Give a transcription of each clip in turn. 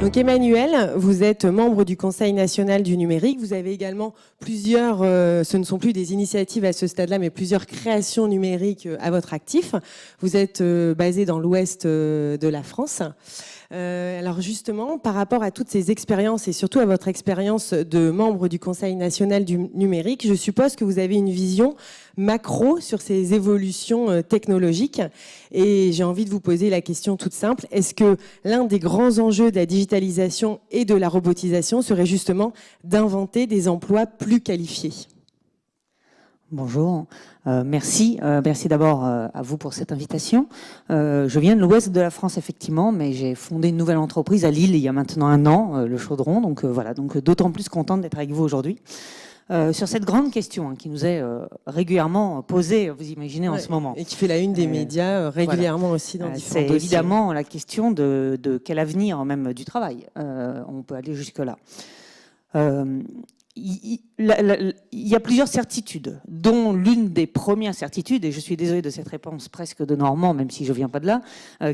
Donc Emmanuel, vous êtes membre du Conseil national du numérique. Vous avez également plusieurs, ce ne sont plus des initiatives à ce stade-là, mais plusieurs créations numériques à votre actif. Vous êtes basé dans l'ouest de la France. Alors justement, par rapport à toutes ces expériences et surtout à votre expérience de membre du Conseil national du numérique, je suppose que vous avez une vision macro sur ces évolutions technologiques. Et j'ai envie de vous poser la question toute simple. Est-ce que l'un des grands enjeux de la digitalisation et de la robotisation serait justement d'inventer des emplois plus qualifiés ? Bonjour, merci d'abord à vous pour cette invitation. Je viens de l'ouest de la France effectivement, mais j'ai fondé une nouvelle entreprise à Lille il y a maintenant 1 an, le Chaudron, donc voilà, donc d'autant plus contente d'être avec vous aujourd'hui. Sur cette grande question qui nous est régulièrement posée, vous imaginez en ce moment. Et qui fait la une des médias régulièrement voilà. Aussi dans différents dossiers. C'est évidemment la question de quel avenir même du travail. On peut aller jusque-là. Il y a plusieurs certitudes, dont l'une des premières certitudes, et je suis désolée de cette réponse presque de Normand, même si je ne viens pas de là,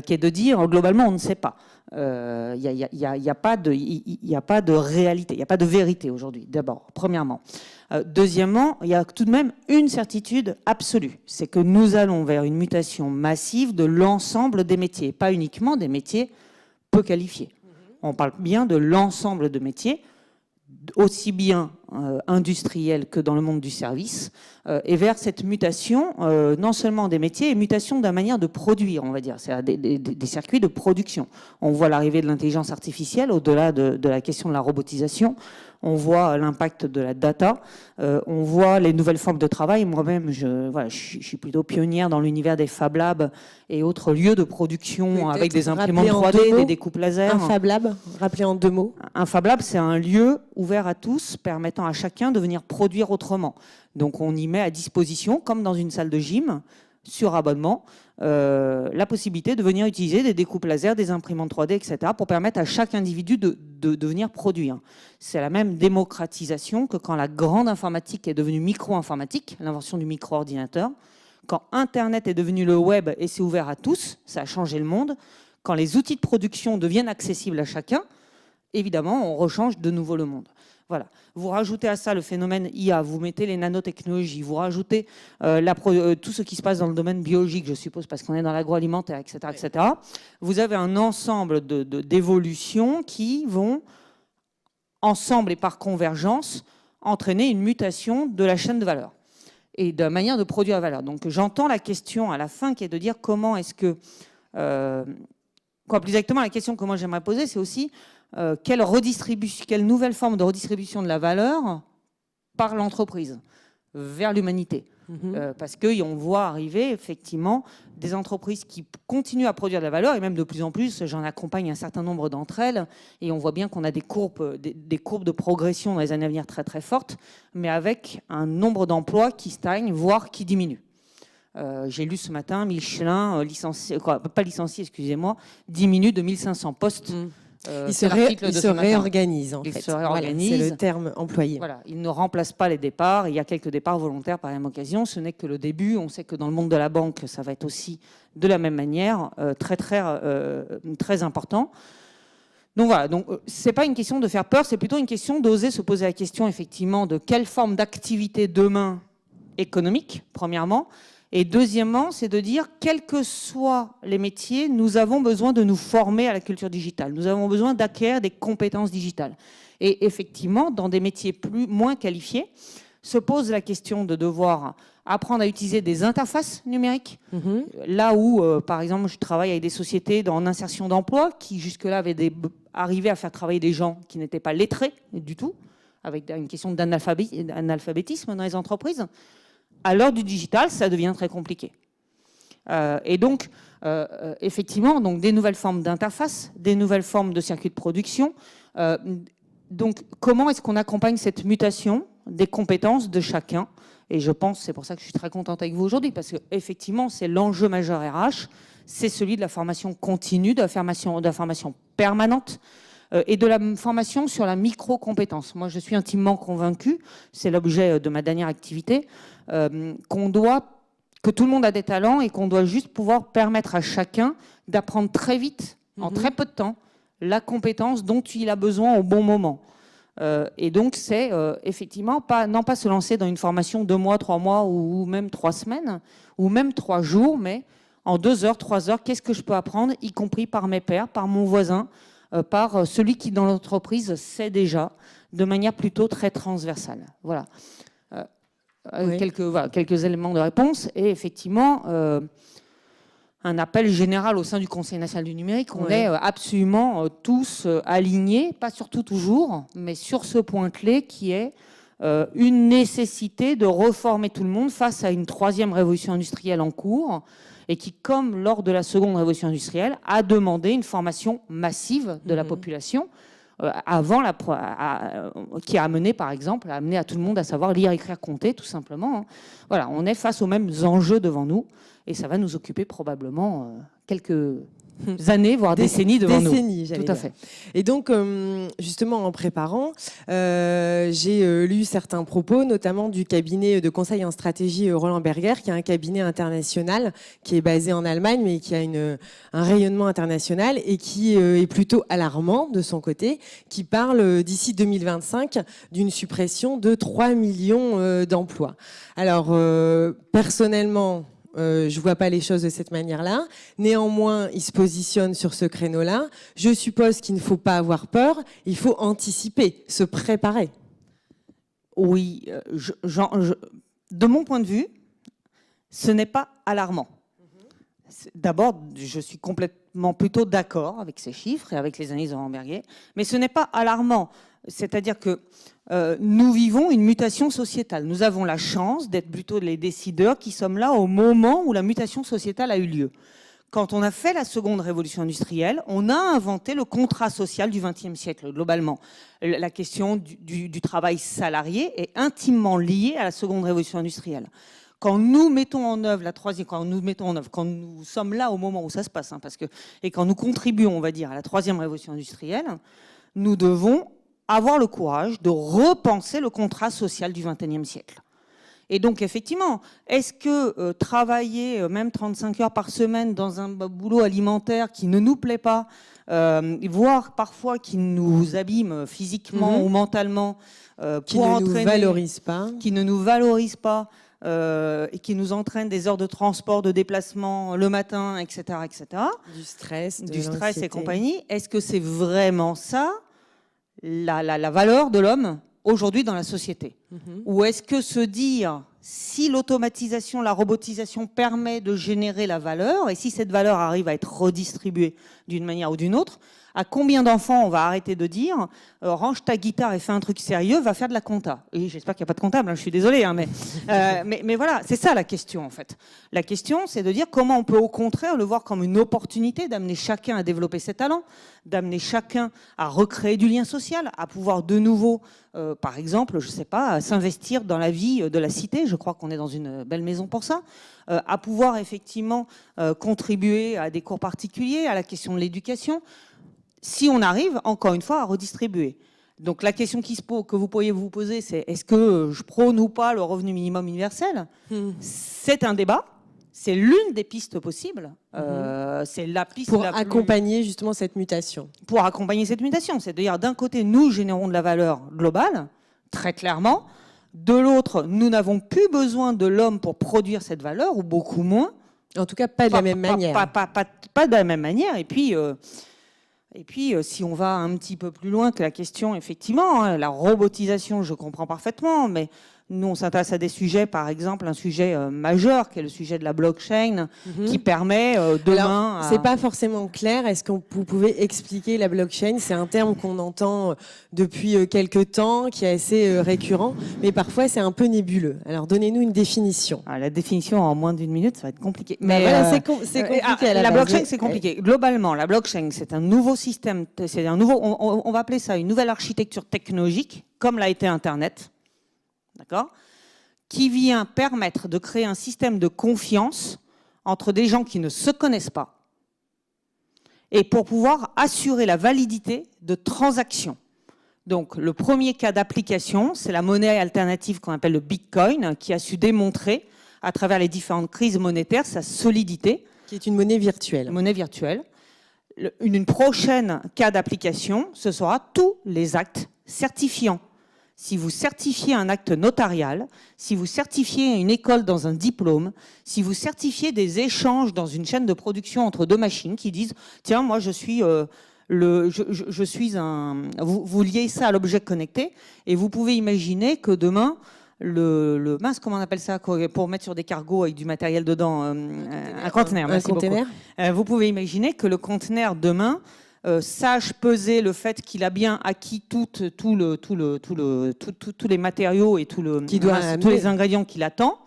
qui est de dire, globalement, on ne sait pas. Il n'y a pas de réalité, il n'y a pas de vérité aujourd'hui, d'abord, premièrement. Deuxièmement, il y a tout de même une certitude absolue, c'est que nous allons vers une mutation massive de l'ensemble des métiers, pas uniquement des métiers peu qualifiés. On parle bien de l'ensemble de métiers, aussi bien industriel que dans le monde du service, et vers cette mutation, non seulement des métiers, et mutation de la manière de produire, on va dire, c'est-à-dire des circuits de production. On voit l'arrivée de l'intelligence artificielle, au-delà de la question de la robotisation, on voit l'impact de la data, on voit les nouvelles formes de travail. Moi-même, je suis plutôt pionnière dans l'univers des Fab Labs et autres lieux de production avec des imprimantes 3D, des découpes laser. Un Fab Lab, rappelez en 2 mots. Un Fab Lab, c'est un lieu ouvert à tous, permettant à chacun de venir produire autrement. Donc on y met à disposition, comme dans une salle de gym, sur abonnement, la possibilité de venir utiliser des découpes laser, des imprimantes 3D, etc., pour permettre à chaque individu de venir produire. C'est la même démocratisation que quand la grande informatique est devenue micro-informatique, l'invention du micro-ordinateur, quand Internet est devenu le web et c'est ouvert à tous, ça a changé le monde, quand les outils de production deviennent accessibles à chacun, évidemment, on rechange de nouveau le monde. Voilà. Vous rajoutez à ça le phénomène IA, vous mettez les nanotechnologies, vous rajoutez tout ce qui se passe dans le domaine biologique, je suppose, parce qu'on est dans l'agroalimentaire, etc., etc. Vous avez un ensemble d'évolutions qui vont, ensemble et par convergence, entraîner une mutation de la chaîne de valeur et de la manière de produire la valeur. Donc j'entends la question à la fin qui est de dire comment est-ce que... plus exactement, la question que moi j'aimerais poser, c'est aussi... quelle nouvelle forme de redistribution de la valeur par l'entreprise vers l'humanité. Parce qu'on voit arriver effectivement des entreprises qui continuent à produire de la valeur, et même de plus en plus, j'en accompagne un certain nombre d'entre elles, et on voit bien qu'on a des courbes de progression dans les années à venir très très fortes, mais avec un nombre d'emplois qui stagne, voire qui diminue. J'ai lu ce matin, Michelin, diminue de 1500 postes. Il se réorganise, en fait. Voilà, c'est le terme employé. Voilà, il ne remplace pas les départs. Il y a quelques départs volontaires par la même occasion. Ce n'est que le début. On sait que dans le monde de la banque, ça va être aussi de la même manière, très important. Donc voilà, c'est pas une question de faire peur, c'est plutôt une question d'oser se poser la question effectivement de quelle forme d'activité demain économique, premièrement. Et deuxièmement, c'est de dire, quels que soient les métiers, nous avons besoin de nous former à la culture digitale. Nous avons besoin d'acquérir des compétences digitales. Et effectivement, dans des métiers moins qualifiés, se pose la question de devoir apprendre à utiliser des interfaces numériques. Là où, par exemple, je travaille avec des sociétés en insertion d'emploi qui, jusque-là, arrivaient à faire travailler des gens qui n'étaient pas lettrés du tout, avec une question d'analphabétisme dans les entreprises. À l'heure du digital, ça devient très compliqué. Et donc, effectivement, des nouvelles formes d'interface, des nouvelles formes de circuits de production. Donc, comment est-ce qu'on accompagne cette mutation des compétences de chacun? Et je pense, c'est pour ça que je suis très contente avec vous aujourd'hui, parce qu'effectivement, c'est l'enjeu majeur RH, c'est celui de la formation continue, de la formation permanente, et de la formation sur la micro-compétence. Moi, je suis intimement convaincue, c'est l'objet de ma dernière activité, que tout le monde a des talents et qu'on doit juste pouvoir permettre à chacun d'apprendre très vite, en très peu de temps, la compétence dont il a besoin au bon moment. Et donc, c'est effectivement non pas se lancer dans une formation 2 mois, 3 mois ou même 3 semaines, ou même 3 jours, mais en 2 heures, 3 heures, qu'est-ce que je peux apprendre, y compris par mes pairs, par mon voisin, par celui qui, dans l'entreprise, sait déjà, de manière plutôt très transversale. Voilà. Oui. Quelques éléments de réponse. Et effectivement, un appel général au sein du Conseil national du numérique. On est absolument tous alignés, pas surtout toujours, mais sur ce point clé qui est une nécessité de reformer tout le monde face à une 3e révolution industrielle en cours et qui, comme lors de la 2e révolution industrielle, a demandé une formation massive de la population qui a amené, par exemple, à tout le monde à savoir lire, écrire, compter, tout simplement. Voilà, on est face aux mêmes enjeux devant nous. Et ça va nous occuper probablement quelques années, voire décennies devant nous. Tout à fait. Et donc, justement, en préparant, j'ai lu certains propos, notamment du cabinet de conseil en stratégie Roland Berger, qui est un cabinet international qui est basé en Allemagne, mais qui a un rayonnement international et qui est plutôt alarmant de son côté, qui parle d'ici 2025 d'une suppression de 3 millions d'emplois. Alors, personnellement, je vois pas les choses de cette manière-là. Néanmoins, il se positionne sur ce créneau-là. Je suppose qu'il ne faut pas avoir peur. Il faut anticiper, se préparer. Oui, de mon point de vue, ce n'est pas alarmant. D'abord, je suis complètement plutôt d'accord avec ces chiffres et avec les analyses de Ramberger, mais ce n'est pas alarmant. C'est-à-dire que nous vivons une mutation sociétale. Nous avons la chance d'être plutôt les décideurs qui sommes là au moment où la mutation sociétale a eu lieu. Quand on a fait la 2e révolution industrielle, on a inventé le contrat social du XXe siècle, globalement. La question du travail salarié est intimement liée à la 2e révolution industrielle. Quand nous mettons en œuvre la 3e, quand nous sommes là au moment où ça se passe, et quand nous contribuons, on va dire, à la 3e révolution industrielle, nous devons avoir le courage de repenser le contrat social du XXIe siècle. Et donc, effectivement, est-ce que travailler même 35 heures par semaine dans un boulot alimentaire qui ne nous plaît pas, voire parfois qui nous abîme physiquement ou mentalement, qui ne nous valorise pas, et qui nous entraîne des heures de transport, de déplacement le matin, etc., etc. Du stress et compagnie. Est-ce que c'est vraiment ça la valeur de l'homme aujourd'hui dans la société? Ou est-ce que se dire, si l'automatisation, la robotisation permet de générer la valeur, et si cette valeur arrive à être redistribuée d'une manière ou d'une autre, à combien d'enfants on va arrêter de dire range ta guitare et fais un truc sérieux, va faire de la compta? Et j'espère qu'il n'y a pas de comptable, je suis désolée, mais voilà, c'est ça la question en fait. La question, c'est de dire comment on peut au contraire le voir comme une opportunité d'amener chacun à développer ses talents, d'amener chacun à recréer du lien social, à pouvoir de nouveau, par exemple, je sais pas, à s'investir dans la vie de la cité, je crois qu'on est dans une belle maison pour ça, à pouvoir effectivement contribuer à des cours particuliers, à la question de l'éducation, si on arrive, encore une fois, à redistribuer. Donc la question que vous pourriez vous poser, c'est est-ce que je prône ou pas le revenu minimum universel? C'est un débat, c'est l'une des pistes possibles. C'est la piste pour accompagner justement cette mutation. Pour accompagner cette mutation, c'est-à-dire d'un côté, nous générons de la valeur globale, très clairement. De l'autre, nous n'avons plus besoin de l'homme pour produire cette valeur, ou beaucoup moins. En tout cas, pas de la même manière. Pas de la même manière. Et puis, si on va un petit peu plus loin que la question, effectivement, la robotisation, je comprends parfaitement, mais nous, on s'intéresse à des sujets, par exemple, un sujet majeur, qui est le sujet de la blockchain, qui permet demain... Alors, c'est pas forcément clair. Est-ce que vous pouvez expliquer la blockchain? C'est un terme qu'on entend depuis quelques temps, qui est assez récurrent, mais parfois c'est un peu nébuleux. Alors, donnez-nous une définition. La définition en moins d'une minute, ça va être compliqué. Mais voilà, c'est compliqué. La blockchain, c'est compliqué. Globalement, la blockchain, c'est un nouveau système, c'est un nouveau, on va appeler ça une nouvelle architecture technologique, comme l'a été Internet. D'accord, qui vient permettre de créer un système de confiance entre des gens qui ne se connaissent pas et pour pouvoir assurer la validité de transactions. Donc, le premier cas d'application, c'est la monnaie alternative qu'on appelle le Bitcoin, qui a su démontrer, à travers les différentes crises monétaires, sa solidité. Qui est une monnaie virtuelle. Monnaie virtuelle. une prochaine cas d'application, ce sera tous les actes certifiants. Si vous certifiez un acte notarial, si vous certifiez une école dans un diplôme, si vous certifiez des échanges dans une chaîne de production entre deux machines qui disent « Tiens, moi, je suis Vous liez ça à l'objet connecté et vous pouvez imaginer que demain, mince, comment on appelle ça pour mettre sur des cargos avec du matériel dedans, un conteneur. Un conteneur. Vous pouvez imaginer que le conteneur demain sache peser le fait qu'il a bien acquis tous les matériaux et tous les ingrédients qu'il attend,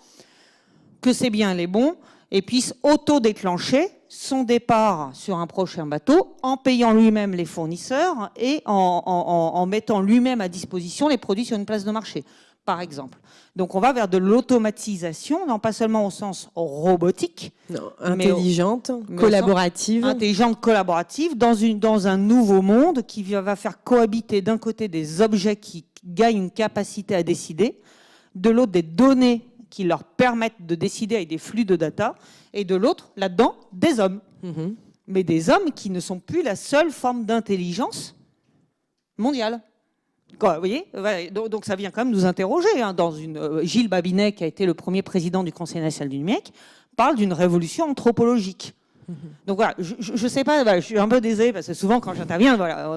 que c'est bien les bons, et puisse auto-déclencher son départ sur un prochain bateau en payant lui-même les fournisseurs et en mettant lui-même à disposition les produits sur une place de marché, par exemple. Donc on va vers de l'automatisation, non pas seulement au sens robotique, non, intelligente, collaborative. Intelligente, collaborative, dans un nouveau monde qui va faire cohabiter d'un côté des objets qui gagnent une capacité à décider, de l'autre des données qui leur permettent de décider avec des flux de data, et de l'autre, là-dedans, des hommes. Mais des hommes qui ne sont plus la seule forme d'intelligence mondiale. Quoi, vous voyez, donc ça vient quand même nous interroger. Gilles Babinet, qui a été le premier président du Conseil national du numérique, parle d'une révolution anthropologique. Donc voilà, je sais pas, je suis un peu désolée parce que souvent quand j'interviens, voilà.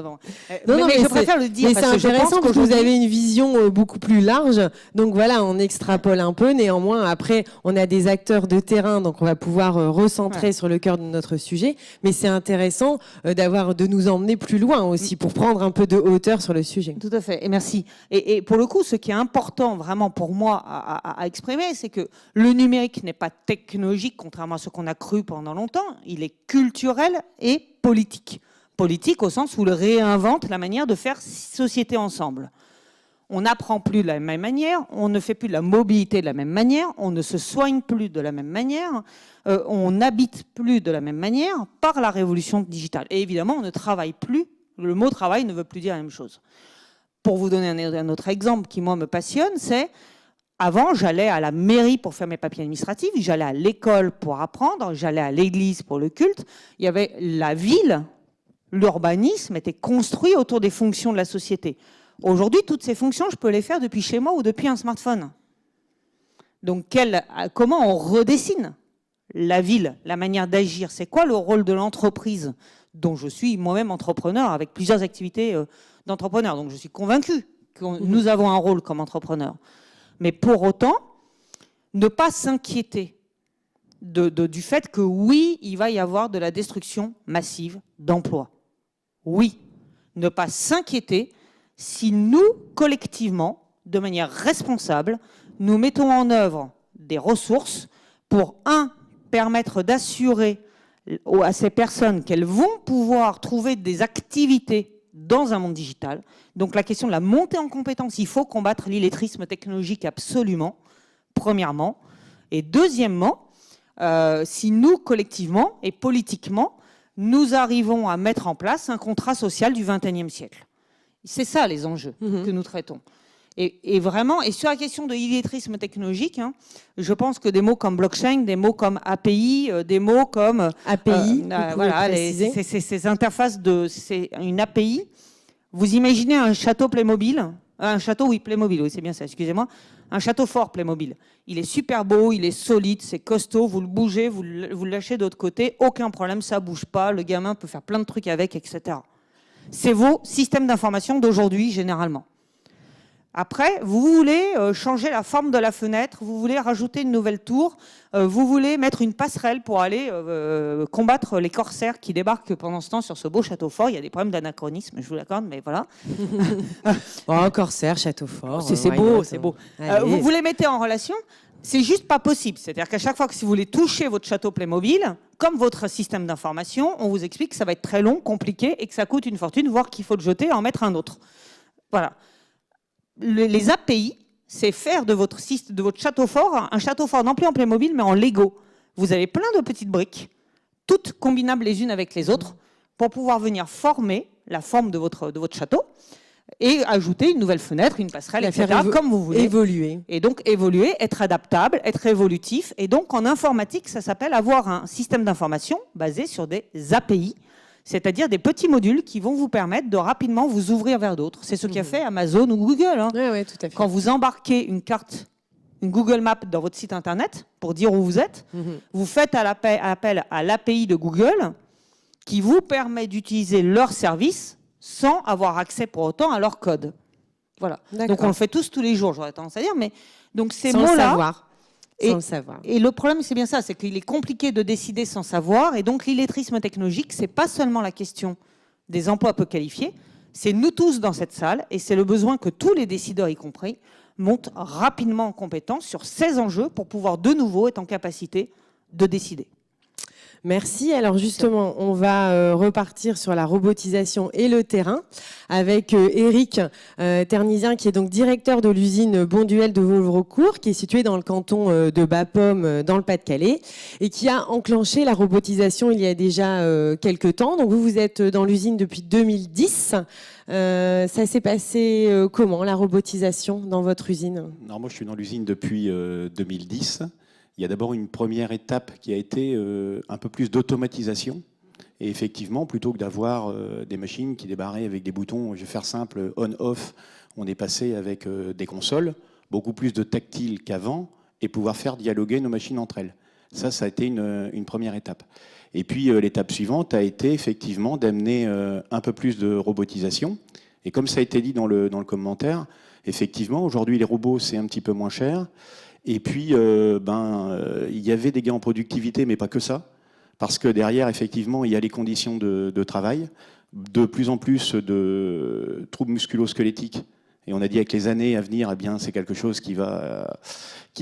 Mais je préfère le dire. Mais c'est intéressant parce que vous avez une vision beaucoup plus large. Donc voilà, on extrapole un peu. Néanmoins, après, on a des acteurs de terrain, donc on va pouvoir recentrer sur le cœur de notre sujet. Mais c'est intéressant de nous emmener plus loin aussi pour prendre un peu de hauteur sur le sujet. Tout à fait, et merci. Et pour le coup, ce qui est important vraiment pour moi à exprimer, c'est que le numérique n'est pas technologique, contrairement à ce qu'on a cru pendant longtemps. Il est culturel et politique. Politique au sens où il réinvente la manière de faire société ensemble. On n'apprend plus de la même manière, on ne fait plus de la mobilité de la même manière, on ne se soigne plus de la même manière, on n'habite plus de la même manière par la révolution digitale. Et évidemment, on ne travaille plus, le mot travail ne veut plus dire la même chose. Pour vous donner un autre exemple qui, moi, me passionne, c'est... Avant, j'allais à la mairie pour faire mes papiers administratifs, j'allais à l'école pour apprendre, j'allais à l'église pour le culte. Il y avait la ville, l'urbanisme était construit autour des fonctions de la société. Aujourd'hui, toutes ces fonctions, je peux les faire depuis chez moi ou depuis un smartphone. Donc, comment on redessine la ville, la manière d'agir? C'est quoi le rôle de l'entreprise, dont je suis moi-même entrepreneur avec plusieurs activités d'entrepreneur. Donc, je suis convaincu que nous avons un rôle comme entrepreneurs. Mais pour autant, ne pas s'inquiéter du fait que oui, il va y avoir de la destruction massive d'emplois. Oui, ne pas s'inquiéter si nous, collectivement, de manière responsable, nous mettons en œuvre des ressources pour, permettre d'assurer à ces personnes qu'elles vont pouvoir trouver des activités dans un monde digital. Donc la question de la montée en compétences, il faut combattre l'illettrisme technologique absolument, premièrement. Et deuxièmement, si nous, collectivement et politiquement, nous arrivons à mettre en place un contrat social du XXIe siècle. C'est ça les enjeux que nous traitons. Et vraiment, et sur la question de l'illettrisme technologique, je pense que des mots comme blockchain, des mots comme API, des mots comme... API, voilà, ces interfaces c'est une API. Vous imaginez un château Playmobil, Playmobil, oui, c'est bien ça, excusez-moi. Un château fort Playmobil. Il est super beau, il est solide, c'est costaud, vous le bougez, vous le lâchez de l'autre côté, aucun problème, ça bouge pas, le gamin peut faire plein de trucs avec, etc. C'est vos systèmes d'information d'aujourd'hui, généralement. Après, vous voulez changer la forme de la fenêtre, vous voulez rajouter une nouvelle tour, vous voulez mettre une passerelle pour aller combattre les corsaires qui débarquent pendant ce temps sur ce beau château fort. Il y a des problèmes d'anachronisme, je vous l'accorde, mais voilà. Corsaire, château fort. C'est beau, c'est beau. Vous les mettez en relation, c'est juste pas possible. C'est-à-dire qu'à chaque fois que si vous voulez toucher votre château Playmobil, comme votre système d'information, on vous explique que ça va être très long, compliqué et que ça coûte une fortune, voire qu'il faut le jeter et en mettre un autre. Voilà. Les API, c'est faire de votre château fort un château fort non plus en Playmobil, mais en Lego. Vous avez plein de petites briques, toutes combinables les unes avec les autres, pour pouvoir venir former la forme de votre château et ajouter une nouvelle fenêtre, une passerelle, etc., comme vous voulez. Évoluer. Et donc évoluer, être adaptable, être évolutif. Et donc en informatique, ça s'appelle avoir un système d'information basé sur des API. C'est-à-dire des petits modules qui vont vous permettre de rapidement vous ouvrir vers d'autres. C'est ce qu'a fait Amazon ou Google. Hein. Ouais, tout à fait. Quand vous embarquez une carte, une Google Maps dans votre site Internet pour dire où vous êtes, vous faites appel à l'API de Google qui vous permet d'utiliser leur service sans avoir accès pour autant à leur code. Voilà. Donc on le fait tous les jours, j'aurais tendance à dire, mais donc ces mots-là. Sans le savoir. Et le problème, c'est bien ça, c'est qu'il est compliqué de décider sans savoir. Et donc l'illettrisme technologique, c'est pas seulement la question des emplois peu qualifiés, c'est nous tous dans cette salle, et c'est le besoin que tous les décideurs, y compris, montent rapidement en compétence sur ces enjeux pour pouvoir de nouveau être en capacité de décider. Merci. Alors justement, on va repartir sur la robotisation et le terrain avec Éric Ternisien, qui est donc directeur de l'usine Bonduelle de Vauvrecourt, qui est située dans le canton de Bapaume, dans le Pas-de-Calais, et qui a enclenché la robotisation il y a déjà quelques temps. Donc vous êtes dans l'usine depuis 2010. Ça s'est passé comment, la robotisation dans votre usine? Non, moi, je suis dans l'usine depuis 2010. Il y a d'abord une première étape qui a été un peu plus d'automatisation. Et effectivement, plutôt que d'avoir des machines qui démarraient avec des boutons, je vais faire simple, on-off, on est passé avec des consoles, beaucoup plus de tactile qu'avant, et pouvoir faire dialoguer nos machines entre elles. Ça a été une première étape. Et puis l'étape suivante a été effectivement d'amener un peu plus de robotisation. Et comme ça a été dit dans le commentaire, effectivement, aujourd'hui les robots c'est un petit peu moins cher. Et puis, il y avait des gains en productivité, mais pas que ça. Parce que derrière, effectivement, il y a les conditions de travail, de plus en plus de troubles musculo-squelettiques. Et on a dit avec les années à venir, eh bien, c'est quelque chose qui va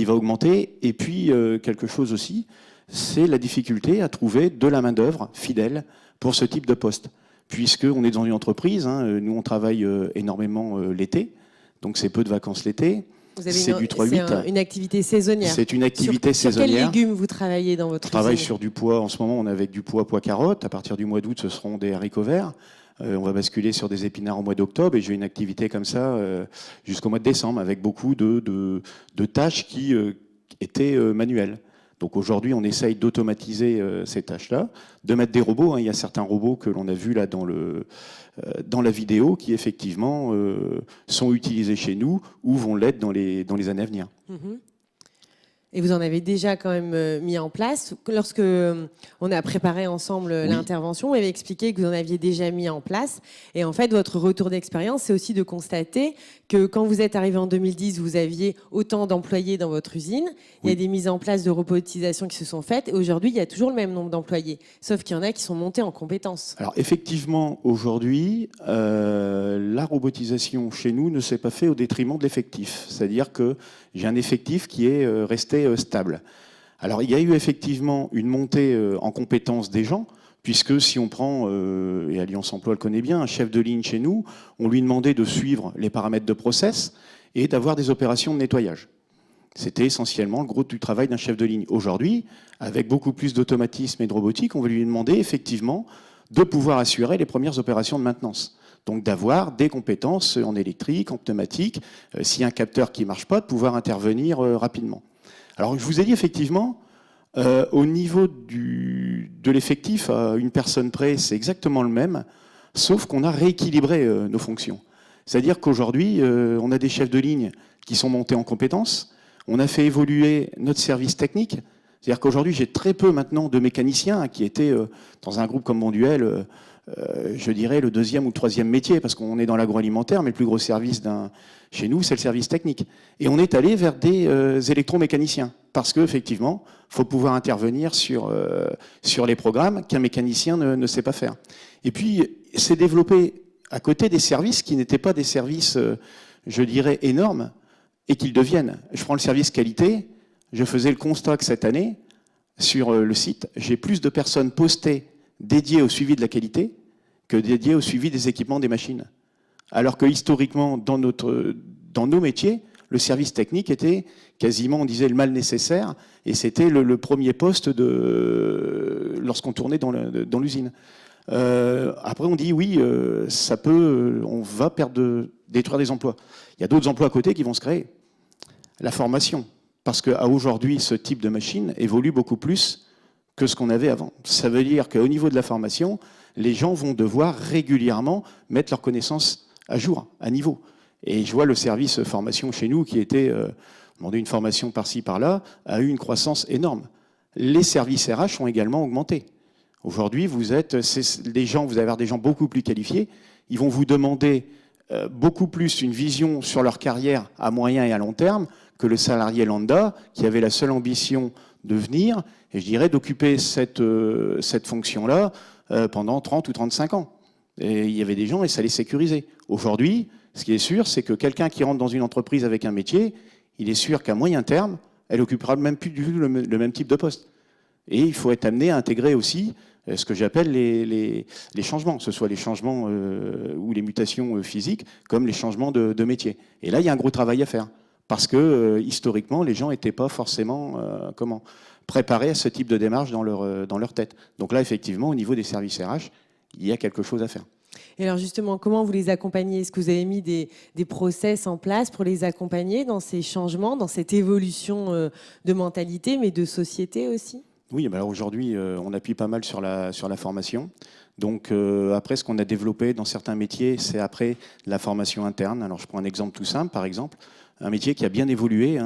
augmenter. Et puis, quelque chose aussi, c'est la difficulté à trouver de la main-d'œuvre fidèle pour ce type de poste. Puisqu'on est dans une entreprise, hein, nous, on travaille énormément l'été, donc c'est peu de vacances l'été. C'est du 3-8. C'est une activité saisonnière. C'est une activité saisonnière. Sur quels légumes vous travaillez dans votre usine? On travaille sur du pois. En ce moment, on est avec du pois carottes. À partir du mois d'août, ce seront des haricots verts. On va basculer sur des épinards au mois d'octobre. Et j'ai une activité comme ça jusqu'au mois de décembre, avec beaucoup de tâches qui étaient manuelles. Donc aujourd'hui, on essaye d'automatiser ces tâches-là, de mettre des robots. Hein. Il y a certains robots que l'on a vus là dans la vidéo qui effectivement sont utilisés chez nous ou vont l'être dans les années à venir. Et vous en avez déjà quand même mis en place. Lorsque on a préparé ensemble l'intervention, vous avez expliqué que vous en aviez déjà mis en place. Et en fait, votre retour d'expérience, c'est aussi de constater que quand vous êtes arrivé en 2010, vous aviez autant d'employés dans votre usine. Il y a des mises en place de robotisation qui se sont faites. Et aujourd'hui, il y a toujours le même nombre d'employés. Sauf qu'il y en a qui sont montés en compétences. Alors effectivement, aujourd'hui, la robotisation chez nous ne s'est pas faite au détriment de l'effectif. C'est-à-dire que j'ai un effectif qui est resté stable. Alors il y a eu effectivement une montée en compétences des gens, puisque si on prend, et Alliance Emploi le connaît bien, un chef de ligne chez nous, on lui demandait de suivre les paramètres de process et d'avoir des opérations de nettoyage. C'était essentiellement le gros du travail d'un chef de ligne. Aujourd'hui, avec beaucoup plus d'automatisme et de robotique, on va lui demander effectivement de pouvoir assurer les premières opérations de maintenance. Donc d'avoir des compétences en électrique, en pneumatique, s'il y a un capteur qui ne marche pas, de pouvoir intervenir rapidement. Alors je vous ai dit effectivement, au niveau de l'effectif, à une personne près, c'est exactement le même, sauf qu'on a rééquilibré nos fonctions. C'est-à-dire qu'aujourd'hui, on a des chefs de ligne qui sont montés en compétences, on a fait évoluer notre service technique, c'est-à-dire qu'aujourd'hui, j'ai très peu maintenant de mécaniciens qui étaient dans un groupe comme Bonduelle, je dirais le deuxième ou le troisième métier, parce qu'on est dans l'agroalimentaire, mais le plus gros service chez nous, c'est le service technique. Et on est allé vers des électromécaniciens, parce qu'effectivement, il faut pouvoir intervenir sur les programmes qu'un mécanicien ne sait pas faire. Et puis, c'est développé à côté des services qui n'étaient pas des services, je dirais, énormes, et qu'ils deviennent. Je prends le service qualité, je faisais le constat que cette année, sur le site, j'ai plus de personnes postées dédiées au suivi de la qualité que dédiées au suivi des équipements des machines. Alors que historiquement, dans nos métiers, le service technique était quasiment, on disait, le mal nécessaire, et c'était le premier poste lorsqu'on tournait dans l'usine. Après, on dit oui, on va détruire des emplois. Il y a d'autres emplois à côté qui vont se créer. La formation. Parce qu'à aujourd'hui, ce type de machine évolue beaucoup plus que ce qu'on avait avant. Ça veut dire qu'au niveau de la formation, les gens vont devoir régulièrement mettre leurs connaissances à jour, à niveau. Et je vois le service formation chez nous qui était demandé une formation par-ci, par-là, a eu une croissance énorme. Les services RH ont également augmenté. Aujourd'hui, vous allez avoir des gens beaucoup plus qualifiés. Ils vont vous demander beaucoup plus une vision sur leur carrière à moyen et à long terme que le salarié lambda qui avait la seule ambition de venir, et je dirais d'occuper cette fonction-là pendant 30 ou 35 ans. Et il y avait des gens et ça les sécurisait. Aujourd'hui, ce qui est sûr, c'est que quelqu'un qui rentre dans une entreprise avec un métier, il est sûr qu'à moyen terme, elle occupera même plus du tout le même type de poste. Et il faut être amené à intégrer aussi ce que j'appelle les changements, que ce soit les changements ou les mutations physiques, comme les changements de métier. Et là, il y a un gros travail à faire. Parce que, historiquement, les gens n'étaient pas forcément préparés à ce type de démarche dans leur tête. Donc là, effectivement, au niveau des services RH, il y a quelque chose à faire. Et alors justement, comment vous les accompagnez? Est-ce que vous avez mis des process en place pour les accompagner dans ces changements, dans cette évolution de mentalité, mais de société aussi? Oui, alors aujourd'hui, on appuie pas mal sur la formation. Donc après, ce qu'on a développé dans certains métiers, c'est après la formation interne. Alors je prends un exemple tout simple, par exemple, un métier qui a bien évolué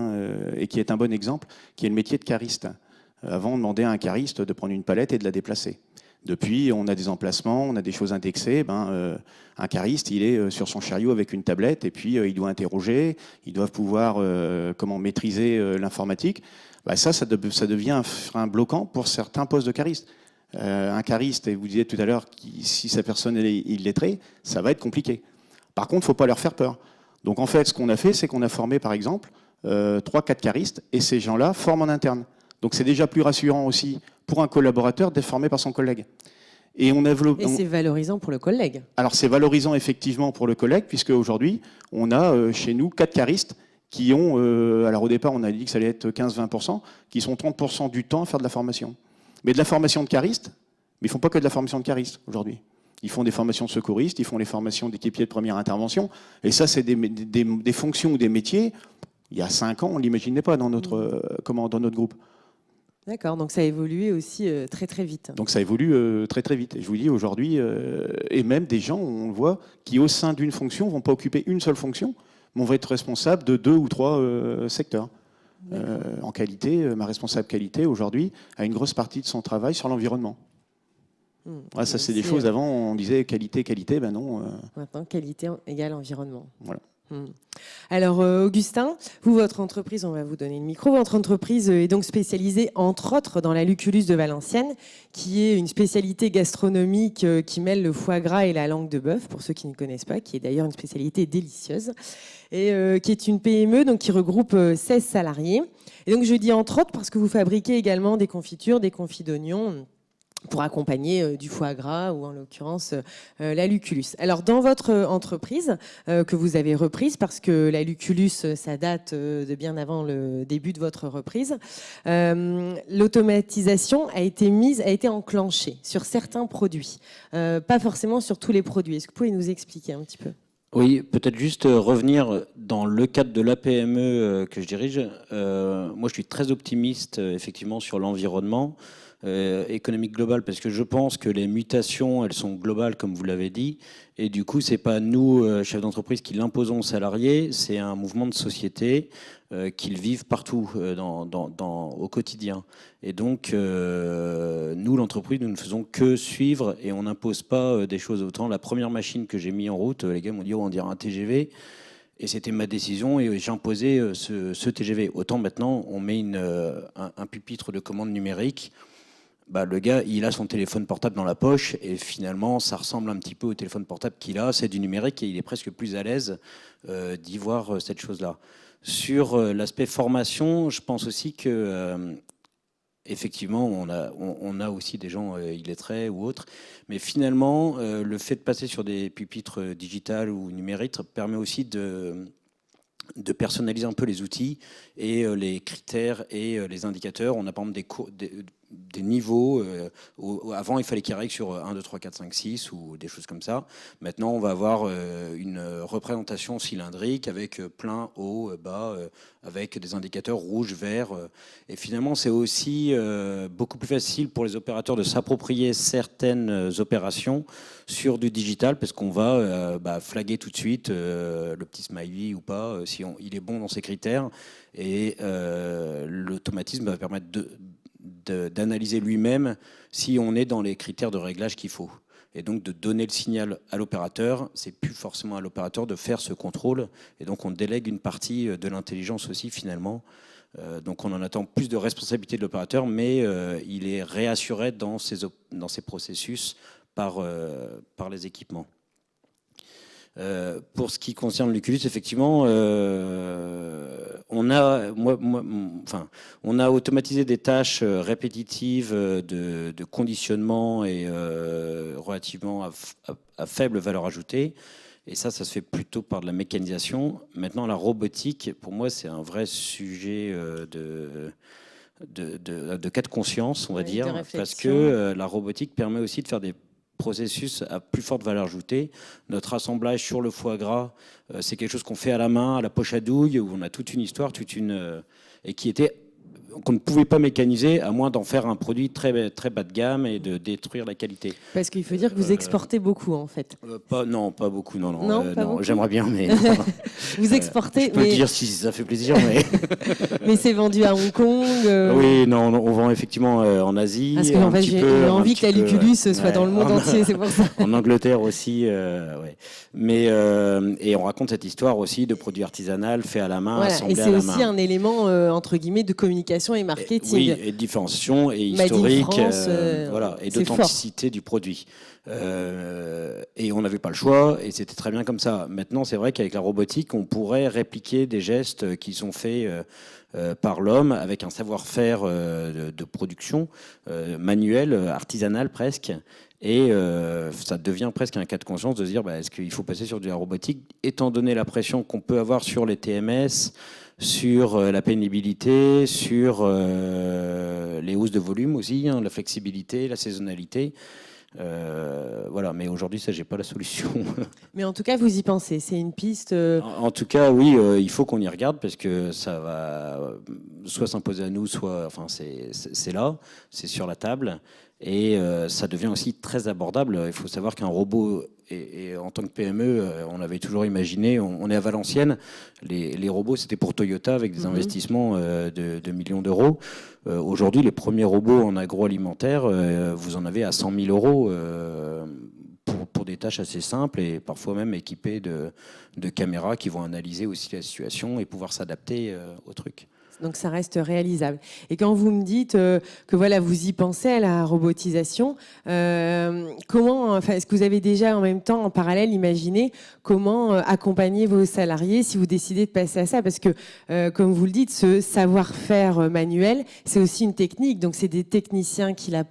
et qui est un bon exemple, qui est le métier de cariste. Avant, on demandait à un cariste de prendre une palette et de la déplacer. Depuis, on a des emplacements, on a des choses indexées. Un cariste, il est sur son chariot avec une tablette et puis il doit interroger, ils doivent pouvoir maîtriser l'informatique. Ça devient un frein bloquant pour certains postes de cariste. Un cariste, et vous disiez tout à l'heure, si sa personne est illettrée, ça va être compliqué. Par contre, il ne faut pas leur faire peur. Donc en fait, ce qu'on a fait, c'est qu'on a formé par exemple 3-4 caristes et ces gens-là forment en interne. Donc c'est déjà plus rassurant aussi pour un collaborateur d'être formé par son collègue. Et c'est valorisant pour le collègue. Alors c'est valorisant effectivement pour le collègue, puisque aujourd'hui, on a chez nous 4 caristes qui ont, alors au départ on a dit que ça allait être 15-20%, qui sont 30% du temps à faire de la formation. Mais de la formation de cariste, mais ils ne font pas que de la formation de cariste aujourd'hui. Ils font des formations de secouristes, ils font les formations d'équipiers de première intervention, et ça c'est des fonctions ou des métiers, il y a 5 ans on ne l'imaginait pas dans notre groupe. D'accord, donc ça a évolué aussi très très vite. Donc ça évolue très très vite. Et je vous dis aujourd'hui, et même des gens, on le voit, qui au sein d'une fonction ne vont pas occuper une seule fonction, mais on va être responsable de 2 ou 3 secteurs. En qualité, ma responsable qualité aujourd'hui a une grosse partie de son travail sur l'environnement. Ça c'est des choses, avant on disait qualité, ben non. Maintenant, qualité égale environnement. Voilà. Alors Augustin, vous, votre entreprise, on va vous donner le micro, votre entreprise est donc spécialisée entre autres dans la Lucullus de Valenciennes, qui est une spécialité gastronomique qui mêle le foie gras et la langue de bœuf, pour ceux qui ne connaissent pas, qui est d'ailleurs une spécialité délicieuse, et qui est une PME donc, qui regroupe 16 salariés. Et donc je dis entre autres parce que vous fabriquez également des confitures, des confits d'oignons, pour accompagner du foie gras ou en l'occurrence la Lucullus. Alors dans votre entreprise que vous avez reprise, parce que la Lucullus ça date de bien avant le début de votre reprise, l'automatisation a été enclenchée sur certains produits, pas forcément sur tous les produits. Est-ce que vous pouvez nous expliquer un petit peu ? Oui, peut-être juste revenir dans le cadre de l'APME que je dirige. Moi, je suis très optimiste effectivement sur l'environnement économique global, parce que je pense que les mutations, elles sont globales, comme vous l'avez dit, et du coup, c'est pas nous, chefs d'entreprise, qui l'imposons aux salariés, c'est un mouvement de société qu'ils vivent partout au quotidien. Et donc, nous, l'entreprise, nous ne faisons que suivre et on n'impose pas des choses. Autant la première machine que j'ai mise en route, les gars m'ont dit, oh, on dirait un TGV. Et c'était ma décision et j'ai imposé ce TGV. Autant maintenant, on met un pupitre de commande numérique. Le gars, il a son téléphone portable dans la poche et finalement, ça ressemble un petit peu au téléphone portable qu'il a. C'est du numérique et il est presque plus à l'aise d'y voir cette chose-là. Sur l'aspect formation, je pense aussi que effectivement, on a aussi des gens illettrés ou autres, mais finalement, le fait de passer sur des pupitres digitales ou numériques permet aussi de personnaliser un peu les outils et les critères et les indicateurs. On a par exemple des niveaux. Avant, il fallait qu'il règle sur 1, 2, 3, 4, 5, 6 ou des choses comme ça. Maintenant, on va avoir une représentation cylindrique avec plein, haut, bas, avec des indicateurs rouge, vert. Et finalement, c'est aussi beaucoup plus facile pour les opérateurs de s'approprier certaines opérations sur du digital, parce qu'on va flaguer tout de suite le petit smiley ou pas, si il est bon dans ses critères. Et l'automatisme va permettre d'analyser lui-même si on est dans les critères de réglage qu'il faut. Et donc de donner le signal à l'opérateur, c'est plus forcément à l'opérateur de faire ce contrôle. Et donc on délègue une partie de l'intelligence aussi finalement. Donc on en attend plus de responsabilité de l'opérateur, mais il est réassuré dans ses processus par les équipements. Pour ce qui concerne l'Oculus, effectivement, on a automatisé des tâches répétitives de conditionnement et relativement à faible valeur ajoutée. Et ça se fait plutôt par de la mécanisation. Maintenant, la robotique, pour moi, c'est un vrai sujet de cas de conscience, on va dire, parce que la robotique permet aussi de faire des processus à plus forte valeur ajoutée. Notre assemblage sur le foie gras, c'est quelque chose qu'on fait à la main, à la poche à douille, où on a toute une histoire, et qu'on ne pouvait pas mécaniser, à moins d'en faire un produit très, très bas de gamme et de détruire la qualité. Parce qu'il faut dire que vous exportez beaucoup, en fait. Non, pas beaucoup, non. Beaucoup. J'aimerais bien, mais... Vous exportez... je peux dire si ça fait plaisir, mais... mais c'est vendu à Hong Kong Oui, non, on vend effectivement en Asie. Parce qu'en fait, j'ai envie que la Luculus soit dans le monde entier, c'est pour ça. En Angleterre aussi, ouais. Mais, et on raconte cette histoire aussi de produits artisanaux faits à la main, assemblés à la main. Et c'est aussi un élément, entre guillemets, de communication et marketing. Oui, et de différenciation et historique, voilà, et d'authenticité du produit. Et on n'avait pas le choix, et c'était très bien comme ça. Maintenant, c'est vrai qu'avec la robotique, on pourrait répliquer des gestes qui sont faits par l'homme avec un savoir-faire de production manuel, artisanal presque. Et ça devient presque un cas de conscience de se dire est-ce qu'il faut passer sur de la robotique, étant donné la pression qu'on peut avoir sur les TMS, sur la pénibilité, sur les hausses de volume aussi, la flexibilité, la saisonnalité. Voilà, mais aujourd'hui, ça, j'ai pas la solution. Mais en tout cas, vous y pensez, c'est une piste. En tout cas, oui, il faut qu'on y regarde parce que ça va soit s'imposer à nous, soit, enfin, c'est là, c'est sur la table, et ça devient aussi très abordable. Il faut savoir qu'un robot, et en tant que PME, on avait toujours imaginé, on est à Valenciennes, les robots, c'était pour Toyota avec des investissements de millions d'euros. Aujourd'hui, les premiers robots en agroalimentaire, vous en avez à 100 000 euros pour des tâches assez simples et parfois même équipés de caméras qui vont analyser aussi la situation et pouvoir s'adapter au truc. Donc ça reste réalisable. Et quand vous me dites que voilà, vous y pensez à la robotisation, est-ce que vous avez déjà en même temps, en parallèle, imaginé comment accompagner vos salariés si vous décidez de passer à ça? Parce que, comme vous le dites, ce savoir-faire manuel, c'est aussi une technique. Donc c'est des techniciens qui la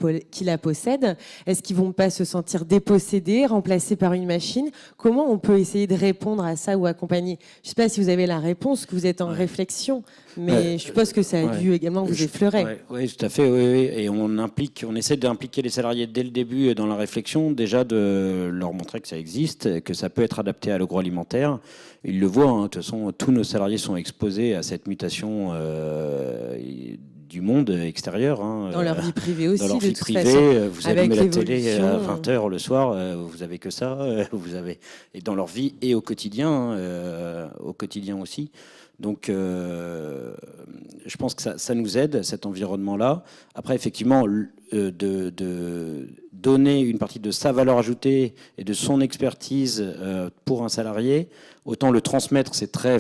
possèdent. Est-ce qu'ils vont pas se sentir dépossédés, remplacés par une machine? Comment on peut essayer de répondre à ça ou accompagner? Je ne sais pas si vous avez la réponse, que vous êtes en réflexion, mais je suppose que ça a dû également vous effleurer. Oui, tout à fait. Oui. Et on essaie d'impliquer les salariés dès le début dans la réflexion, déjà de leur montrer que ça existe, que ça peut être adapté à l'agroalimentaire. Ils le voient, de toute façon, tous nos salariés sont exposés à cette mutation du monde extérieur. Dans leur vie privée aussi, dans leur vie privée, vous allumez la télé à 20h le soir, vous avez que ça, et dans leur vie et au quotidien aussi. Donc, je pense que ça nous aide, cet environnement-là. Après, effectivement, de donner une partie de sa valeur ajoutée et de son expertise pour un salarié, autant le transmettre, c'est très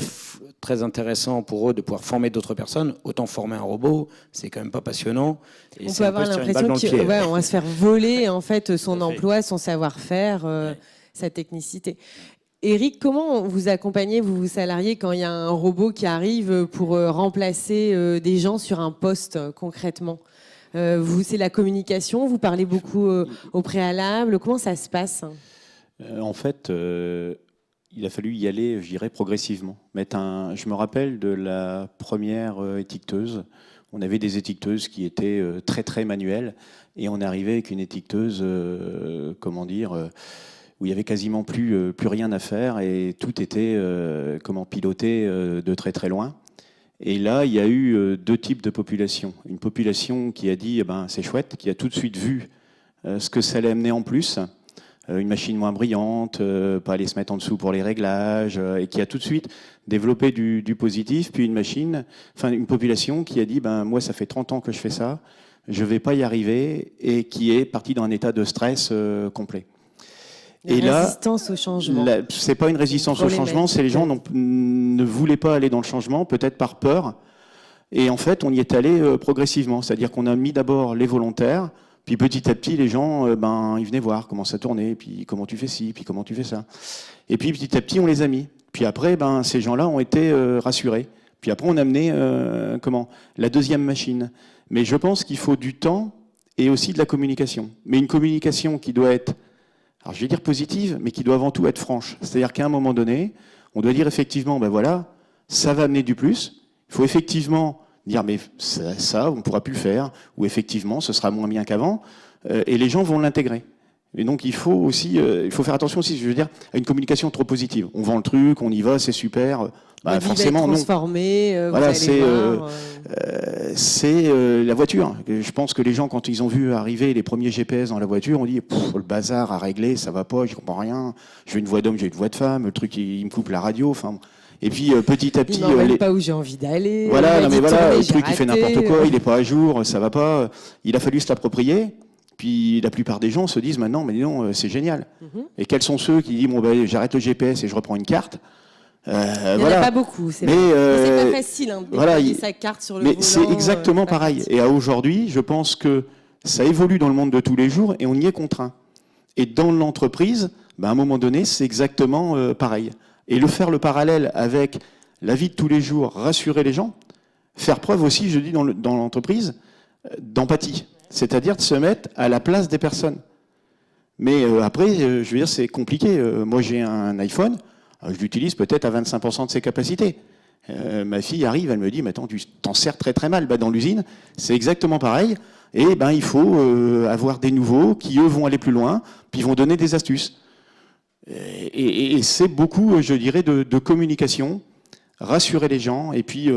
intéressant pour eux de pouvoir former d'autres personnes, autant former un robot, c'est quand même pas passionnant. Et on peut avoir l'impression qu'on va se faire voler en fait son emploi, son savoir-faire, sa technicité. Eric, comment vous accompagnez vos salariés quand il y a un robot qui arrive pour remplacer des gens sur un poste concrètement? C'est la communication, vous parlez beaucoup au préalable, comment ça se passe? En fait, il a fallu y aller, je dirais, progressivement. Je me rappelle de la première étiqueteuse. On avait des étiqueteuses qui étaient très très manuelles et on arrivait avec une étiqueteuse, où il y avait quasiment plus rien à faire et tout était piloté de très très loin. Et là, il y a eu deux types de populations. Une population qui a dit c'est chouette, qui a tout de suite vu ce que ça allait amener en plus. Une machine moins brillante, pas aller se mettre en dessous pour les réglages, et qui a tout de suite développé du positif. Puis une population qui a dit moi ça fait 30 ans que je fais ça, je vais pas y arriver, et qui est partie dans un état de stress complet. Résistance au changement. C'est pas une résistance au changement, c'est les gens ne voulaient pas aller dans le changement, peut-être par peur. Et en fait, on y est allé progressivement. C'est-à-dire qu'on a mis d'abord les volontaires, puis petit à petit, les gens, ils venaient voir comment ça tournait, puis comment tu fais ci, puis comment tu fais ça. Et puis petit à petit, on les a mis. Puis après, ces gens-là ont été rassurés. Puis après, on a amené la deuxième machine. Mais je pense qu'il faut du temps et aussi de la communication. Mais une communication qui doit être, alors je vais dire positive, mais qui doit avant tout être franche. C'est-à-dire qu'à un moment donné, on doit dire effectivement, voilà, ça va amener du plus. Il faut effectivement dire, mais ça, on ne pourra plus le faire, ou effectivement, ce sera moins bien qu'avant, et les gens vont l'intégrer. Et donc, il faut aussi, faire attention aussi, je veux dire, à une communication trop positive. On vend le truc, on y va, c'est super. Forcément, non. Voilà, c'est la voiture. Je pense que les gens, quand ils ont vu arriver les premiers GPS dans la voiture, ont dit le bazar à régler, ça va pas, je comprends rien. Je veux une voix d'homme, j'ai une voix de femme. Le truc, il me coupe la radio. Enfin, et puis petit à petit, pas où j'ai envie d'aller. Voilà, le truc il fait n'importe quoi, il n'est pas à jour, ça va pas. Il a fallu se l'approprier. Puis la plupart des gens se disent maintenant, mais non, c'est génial. Et quels sont ceux qui disent j'arrête le GPS et je reprends une carte. Il n'y en a pas beaucoup, c'est pas facile de déployer sa carte sur le volant. Mais c'est exactement pareil. Et à aujourd'hui, je pense que ça évolue dans le monde de tous les jours et on y est contraint. Et dans l'entreprise, à un moment donné, c'est exactement pareil. Et faire le parallèle avec la vie de tous les jours, rassurer les gens, faire preuve aussi, je dis dans l'entreprise, d'empathie. C'est-à-dire de se mettre à la place des personnes. Mais après, je veux dire, c'est compliqué. Moi, j'ai un iPhone, je l'utilise peut-être à 25% de ses capacités. Ma fille arrive, elle me dit, mais attends, tu t'en sers très très mal. Dans l'usine, c'est exactement pareil. Et il faut avoir des nouveaux qui, eux, vont aller plus loin, puis vont donner des astuces. Et c'est beaucoup, je dirais, de communication, rassurer les gens et puis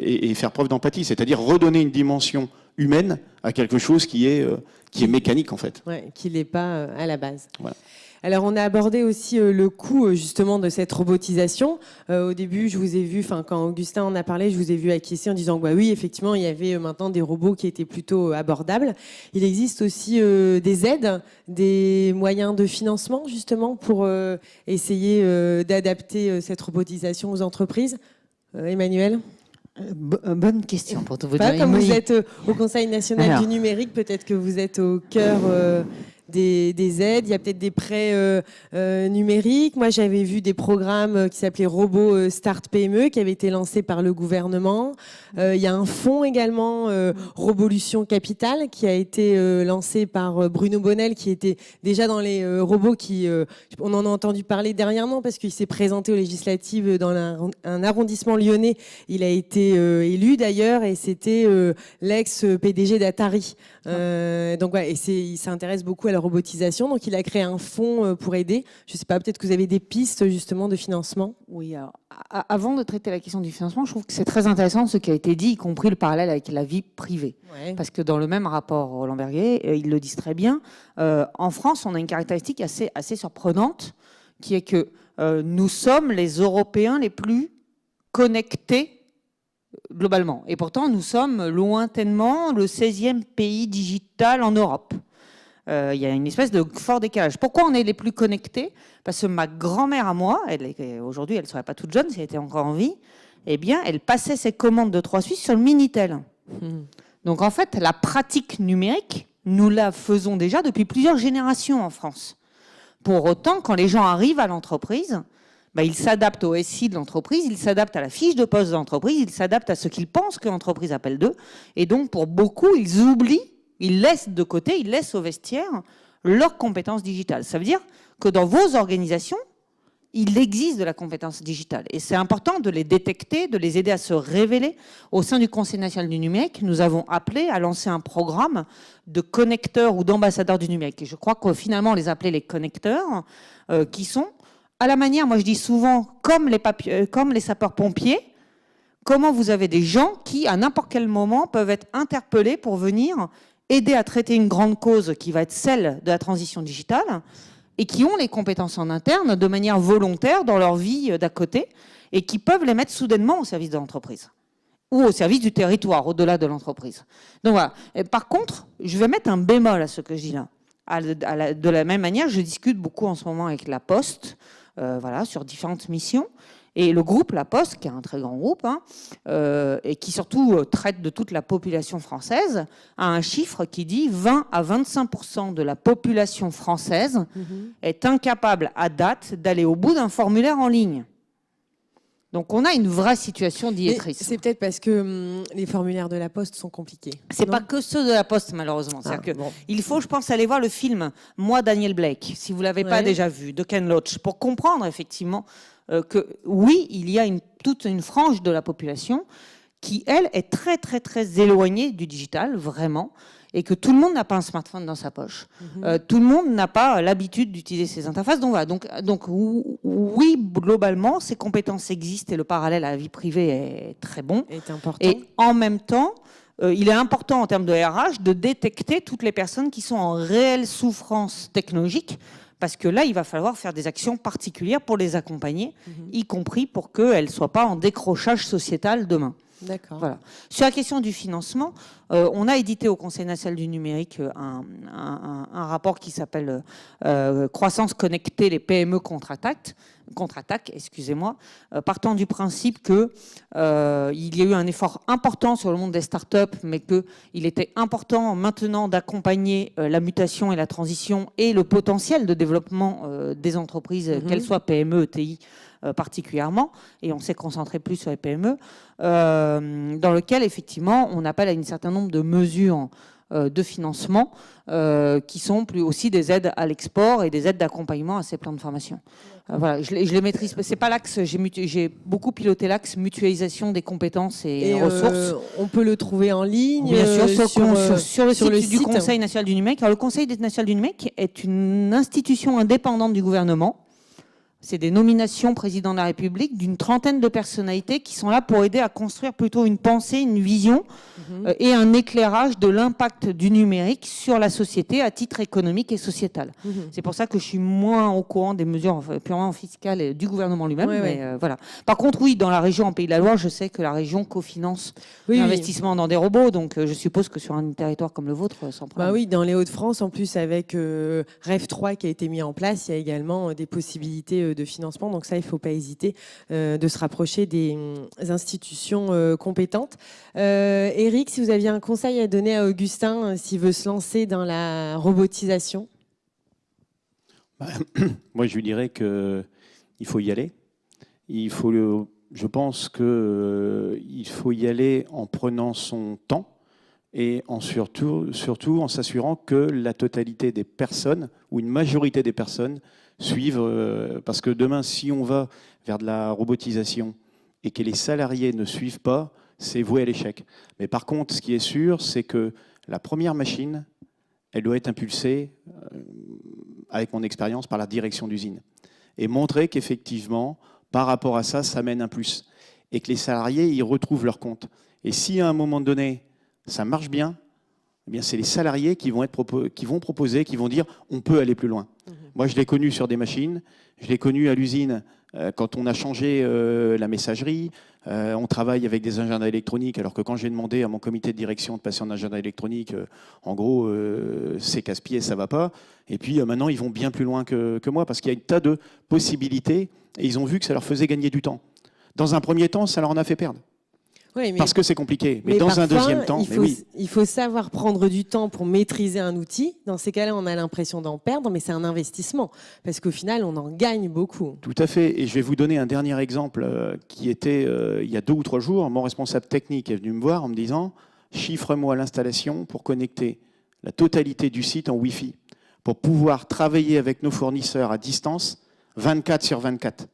et faire preuve d'empathie, c'est-à-dire redonner une dimension humaine à quelque chose qui est mécanique en fait. Ouais, qui n'est pas à la base. Voilà. Alors, on a abordé aussi le coût justement de cette robotisation. Au début, je vous ai vu, quand Augustin en a parlé, je vous ai vu acquiescer en disant que oui, effectivement, il y avait maintenant des robots qui étaient plutôt abordables. Il existe aussi des aides, des moyens de financement justement pour essayer d'adapter cette robotisation aux entreprises. Emmanuel ? Bonne question pour tout vous dire. Comme vous êtes au Conseil national du numérique, peut-être que vous êtes au cœur des aides, il y a peut-être des prêts numériques. Moi, j'avais vu des programmes qui s'appelaient Robots Start PME qui avaient été lancés par le gouvernement. Il y a un fonds également, Robolution Capital, qui a été lancé par Bruno Bonnel, qui était déjà dans les robots on en a entendu parler dernièrement parce qu'il s'est présenté aux législatives dans un arrondissement lyonnais. Il a été élu d'ailleurs et c'était l'ex-PDG d'Atari. Donc ouais, il s'intéresse beaucoup à la robotisation, donc il a créé un fonds pour aider. Je ne sais pas, peut-être que vous avez des pistes justement de financement. Oui, alors, avant de traiter la question du financement, je trouve que c'est très intéressant ce qui a été dit, y compris le parallèle avec la vie privée. Ouais. Parce que dans le même rapport Roland Berger, ils le disent très bien, en France, on a une caractéristique assez surprenante, qui est que nous sommes les Européens les plus connectés globalement. Et pourtant, nous sommes lointainement le 16e pays digital en Europe. Il y a une espèce de fort décalage. Pourquoi on est les plus connectés ? Parce que ma grand-mère à moi, aujourd'hui, elle ne serait pas toute jeune si elle était encore en vie, eh bien, elle passait ses commandes de 3 Suisses sur le Minitel. Donc, en fait, la pratique numérique, nous la faisons déjà depuis plusieurs générations en France. Pour autant, quand les gens arrivent à l'entreprise, ils s'adaptent au SI de l'entreprise, ils s'adaptent à la fiche de poste de l'entreprise, ils s'adaptent à ce qu'ils pensent que l'entreprise appelle d'eux. Et donc, pour beaucoup, ils oublient, ils laissent de côté, ils laissent au vestiaire leurs compétences digitales. Ça veut dire que dans vos organisations, il existe de la compétence digitale. Et c'est important de les détecter, de les aider à se révéler. Au sein du Conseil national du numérique, nous avons appelé à lancer un programme de connecteurs ou d'ambassadeurs du numérique. Et je crois que finalement, on les appelait les connecteurs, qui sont, à la manière, moi je dis souvent, comme les sapeurs-pompiers, comment vous avez des gens qui, à n'importe quel moment, peuvent être interpellés pour venir aider à traiter une grande cause qui va être celle de la transition digitale, et qui ont les compétences en interne de manière volontaire dans leur vie d'à côté, et qui peuvent les mettre soudainement au service de l'entreprise ou au service du territoire, au-delà de l'entreprise. Donc voilà. Et par contre, je vais mettre un bémol à ce que je dis là. De la même manière, je discute beaucoup en ce moment avec La Poste, voilà, sur différentes missions. Et le groupe La Poste, qui est un très grand groupe, et qui surtout traite de toute la population française, a un chiffre qui dit 20 à 25% de la population française est incapable à date d'aller au bout d'un formulaire en ligne. Donc on a une vraie situation d'illettrisme. C'est peut-être parce que les formulaires de La Poste sont compliqués. C'est pas que ceux de La Poste, malheureusement. Il faut, je pense, aller voir le film « Moi, Daniel Blake », si vous ne l'avez pas déjà vu, de Ken Loach, pour comprendre effectivement que oui, il y a toute une frange de la population qui, elle, est très, très, très éloignée du digital, vraiment, et que tout le monde n'a pas un smartphone dans sa poche. Tout le monde n'a pas l'habitude d'utiliser ces interfaces. Donc, voilà. Donc, oui, globalement, ces compétences existent et le parallèle à la vie privée est très bon. Est important. Et en même temps, il est important en termes de RH de détecter toutes les personnes qui sont en réelle souffrance technologique, parce que là, il va falloir faire des actions particulières pour les accompagner, y compris pour qu'elles ne soient pas en décrochage sociétal demain. D'accord. Voilà. Sur la question du financement, on a édité au Conseil national du numérique un rapport qui s'appelle Croissance connectée, les PME contre-attaque, excusez-moi, partant du principe que il y a eu un effort important sur le monde des startups, mais qu'il était important maintenant d'accompagner la mutation et la transition et le potentiel de développement des entreprises, qu'elles soient PME, ETI, particulièrement, et on s'est concentré plus sur les PME, dans lequel effectivement on appelle à un certain nombre de mesures de financement qui sont plus aussi des aides à l'export et des aides d'accompagnement à ces plans de formation. Voilà, je les maîtrise. C'est pas l'axe. J'ai beaucoup piloté l'axe mutualisation des compétences et ressources. On peut le trouver en ligne. Bien sûr, sur le site du site. Conseil national du numérique. Alors, le Conseil national du numérique est une institution indépendante du gouvernement. C'est des nominations président de la République d'une trentaine de personnalités qui sont là pour aider à construire plutôt une pensée, une vision et un éclairage de l'impact du numérique sur la société à titre économique et sociétal. C'est pour ça que je suis moins au courant des mesures purement fiscales du gouvernement lui-même. Voilà. Par contre, oui, dans la région, en Pays de la Loire, je sais que la région cofinance l'investissement dans des robots. Donc, je suppose que sur un territoire comme le vôtre, sans problème. Bah oui, dans les Hauts-de-France, en plus, avec REF 3 qui a été mis en place, il y a également des possibilités de financement. Donc ça, il ne faut pas hésiter de se rapprocher des institutions compétentes. Eric, si vous aviez un conseil à donner à Augustin s'il veut se lancer dans la robotisation? Moi, je lui dirais qu'il faut y aller. Je pense qu'il faut y aller en prenant son temps et surtout en s'assurant que la totalité des personnes ou une majorité des personnes suivent. Parce que demain, si on va vers de la robotisation et que les salariés ne suivent pas, c'est voué à l'échec. Mais par contre, ce qui est sûr, c'est que la première machine, elle doit être impulsée, avec mon expérience, par la direction d'usine. Et montrer qu'effectivement, par rapport à ça, ça mène un plus. Et que les salariés y retrouvent leur compte. Et si à un moment donné, ça marche bien, eh bien c'est les salariés qui vont proposer, qui vont dire on peut aller plus loin. Moi, je l'ai connu sur des machines, je l'ai connu à l'usine quand on a changé la messagerie. On travaille avec des agendas électroniques, alors que quand j'ai demandé à mon comité de direction de passer en agenda électronique, en gros, c'est casse-pied, ça ne va pas. Et puis maintenant, ils vont bien plus loin que moi, parce qu'il y a un tas de possibilités, et ils ont vu que ça leur faisait gagner du temps. Dans un premier temps, ça leur en a fait perdre. Oui, parce que c'est compliqué. Mais dans un deuxième temps, il faut savoir prendre du temps pour maîtriser un outil. Dans ces cas-là, on a l'impression d'en perdre, mais c'est un investissement. Parce qu'au final, on en gagne beaucoup. Tout à fait. Et je vais vous donner un dernier exemple qui était il y a 2 ou 3 jours. Mon responsable technique est venu me voir en me disant « Chiffre-moi l'installation pour connecter la totalité du site en Wi-Fi, pour pouvoir travailler avec nos fournisseurs à distance 24 sur 24.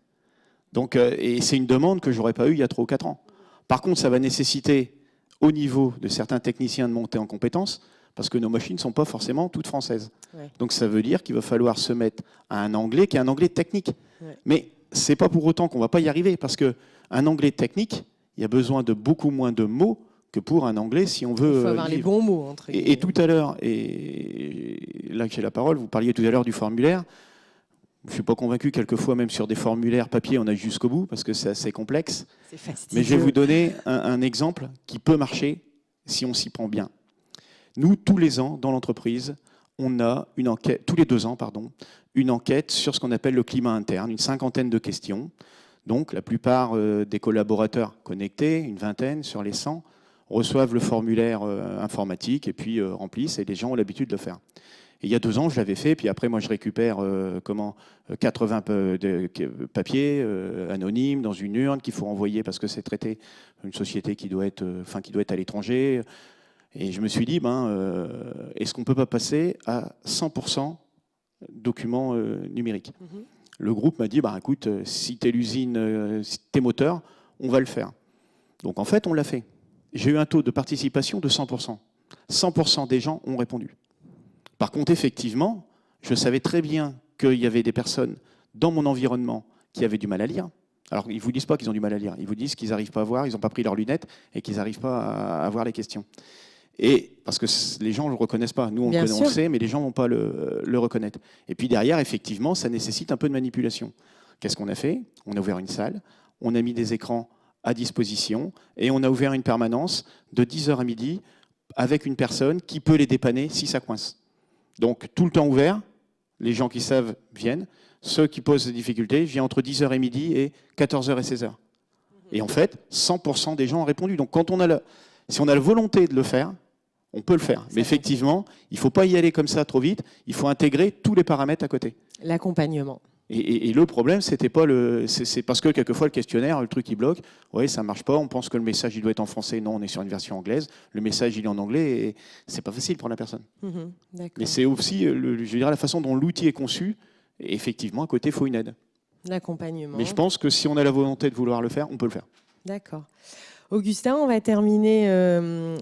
Donc, et c'est une demande que je n'aurais pas eue il y a 3 ou 4 ans. Par contre, ça va nécessiter, au niveau de certains techniciens, de monter en compétences, parce que nos machines ne sont pas forcément toutes françaises. Ouais. Donc ça veut dire qu'il va falloir se mettre à un anglais qui est un anglais technique. Ouais. Mais ce n'est pas pour autant qu'on ne va pas y arriver, parce qu'un anglais technique, il y a besoin de beaucoup moins de mots que pour un anglais si on veut. Il faut avoir les bons mots, entre guillemets. Et tout à l'heure, et là que j'ai la parole, vous parliez tout à l'heure du formulaire. Je ne suis pas convaincu, quelquefois, même sur des formulaires papier, on a jusqu'au bout, parce que c'est assez complexe. C'est fastidieux. Mais je vais vous donner un exemple qui peut marcher si on s'y prend bien. Nous, tous les ans, dans l'entreprise, on a une enquête, tous les 2 ans, pardon, une enquête sur ce qu'on appelle le climat interne, une 50aine de questions. Donc, la plupart des collaborateurs connectés, une 20aine sur les 100, reçoivent le formulaire informatique et puis remplissent, et les gens ont l'habitude de le faire. Et il y a 2 ans, je l'avais fait, puis après, moi, je récupère 80 papiers anonymes dans une urne qu'il faut envoyer parce que c'est traité une société qui doit être à l'étranger. Et je me suis dit, est-ce qu'on ne peut pas passer à 100% documents numériques? Le groupe m'a dit, écoute, si tu es l'usine, si tu es moteur, on va le faire. Donc en fait, on l'a fait. J'ai eu un taux de participation de 100%. 100% des gens ont répondu. Par contre, effectivement, je savais très bien qu'il y avait des personnes dans mon environnement qui avaient du mal à lire. Alors, ils ne vous disent pas qu'ils ont du mal à lire. Ils vous disent qu'ils n'arrivent pas à voir, ils n'ont pas pris leurs lunettes et qu'ils n'arrivent pas à voir les questions. Et parce que les gens ne le reconnaissent pas. Nous, on le sait, mais les gens ne vont pas le reconnaître. Et puis derrière, effectivement, ça nécessite un peu de manipulation. Qu'est-ce qu'on a fait? On a ouvert une salle, on a mis des écrans à disposition et on a ouvert une permanence de 10h à midi avec une personne qui peut les dépanner si ça coince. Donc, tout le temps ouvert, les gens qui savent viennent. Ceux qui posent des difficultés viennent entre 10h et midi et 14h et 16h. Et en fait, 100% des gens ont répondu. Donc, si on a la volonté de le faire, on peut le faire. Mais effectivement, il ne faut pas y aller comme ça trop vite. Il faut intégrer tous les paramètres à côté. L'accompagnement. Et le problème, c'est parce que quelquefois le questionnaire, le truc il bloque. Oui, ça marche pas. On pense que le message il doit être en français. Non, on est sur une version anglaise. Le message il est en anglais et c'est pas facile pour la personne. Mais c'est aussi, je dirais, la façon dont l'outil est conçu. Et effectivement, à côté, il faut une aide. L'accompagnement. Mais je pense que si on a la volonté de vouloir le faire, on peut le faire. D'accord. Augustin, on va terminer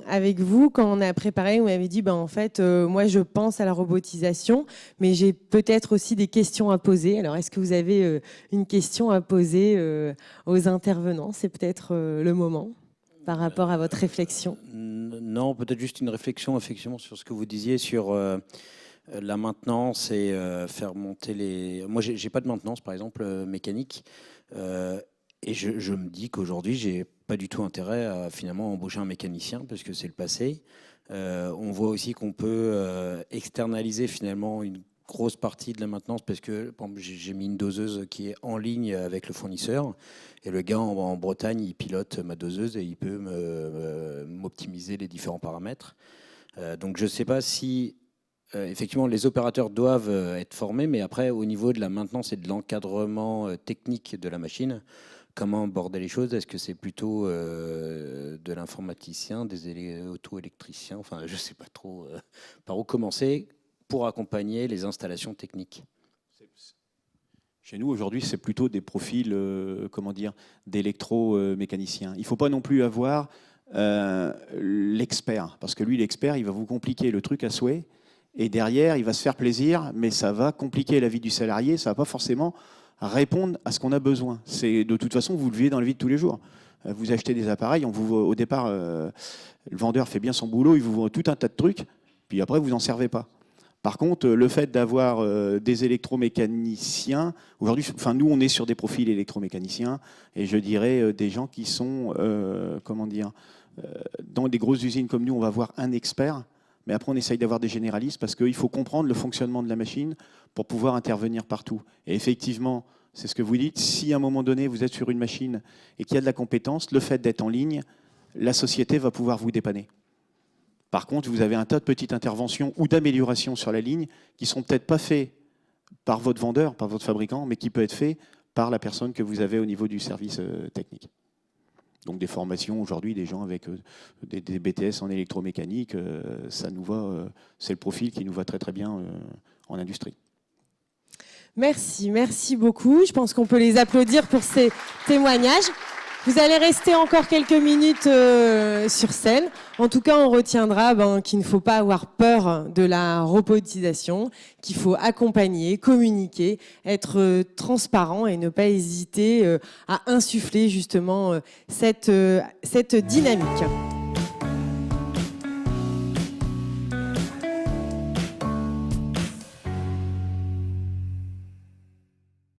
avec vous. Quand on a préparé, vous m'avez dit, en fait, moi, je pense à la robotisation, mais j'ai peut-être aussi des questions à poser. Alors, est-ce que vous avez une question à poser aux intervenants? C'est peut-être le moment par rapport à votre réflexion. Non, peut-être juste une réflexion, effectivement, sur ce que vous disiez sur la maintenance et faire monter les... Moi, j'ai pas de maintenance, par exemple, mécanique. Et je me dis qu'aujourd'hui, j'ai pas du tout intérêt à finalement embaucher un mécanicien parce que c'est le passé. On voit aussi qu'on peut externaliser finalement une grosse partie de la maintenance parce que par exemple, j'ai mis une doseuse qui est en ligne avec le fournisseur et le gars en Bretagne, il pilote ma doseuse et il peut m'optimiser les différents paramètres. Donc je ne sais pas si effectivement les opérateurs doivent être formés, mais après au niveau de la maintenance et de l'encadrement technique de la machine, comment aborder les choses? Est-ce que c'est plutôt de l'informaticien, des auto-électriciens? Enfin, je ne sais pas trop par où commencer pour accompagner les installations techniques. Chez nous, aujourd'hui, c'est plutôt des profils d'électromécaniciens. Il ne faut pas non plus avoir l'expert, parce que lui, l'expert, il va vous compliquer le truc à souhait, et derrière, il va se faire plaisir, mais ça va compliquer la vie du salarié, ça ne va pas forcément répondre à ce qu'on a besoin. De toute façon, vous le vivez dans la vie de tous les jours. Vous achetez des appareils, au départ, le vendeur fait bien son boulot, il vous vend tout un tas de trucs, puis après, vous n'en servez pas. Par contre, le fait d'avoir des électromécaniciens, aujourd'hui, nous, on est sur des profils électromécaniciens, et je dirais des gens qui sont, dans des grosses usines comme nous, on va avoir un expert, mais après, on essaye d'avoir des généralistes parce qu'il faut comprendre le fonctionnement de la machine pour pouvoir intervenir partout. Et effectivement, c'est ce que vous dites, si à un moment donné, vous êtes sur une machine et qu'il y a de la compétence, le fait d'être en ligne, la société va pouvoir vous dépanner. Par contre, vous avez un tas de petites interventions ou d'améliorations sur la ligne qui ne sont peut-être pas faites par votre vendeur, par votre fabricant, mais qui peut être fait par la personne que vous avez au niveau du service technique. Donc des formations aujourd'hui, des gens avec des BTS en électromécanique, ça nous va, c'est le profil qui nous va très très bien en industrie. Merci beaucoup. Je pense qu'on peut les applaudir pour ces témoignages. Vous allez rester encore quelques minutes sur scène. En tout cas, on retiendra qu'il ne faut pas avoir peur de la robotisation, qu'il faut accompagner, communiquer, être transparent et ne pas hésiter à insuffler justement cette dynamique.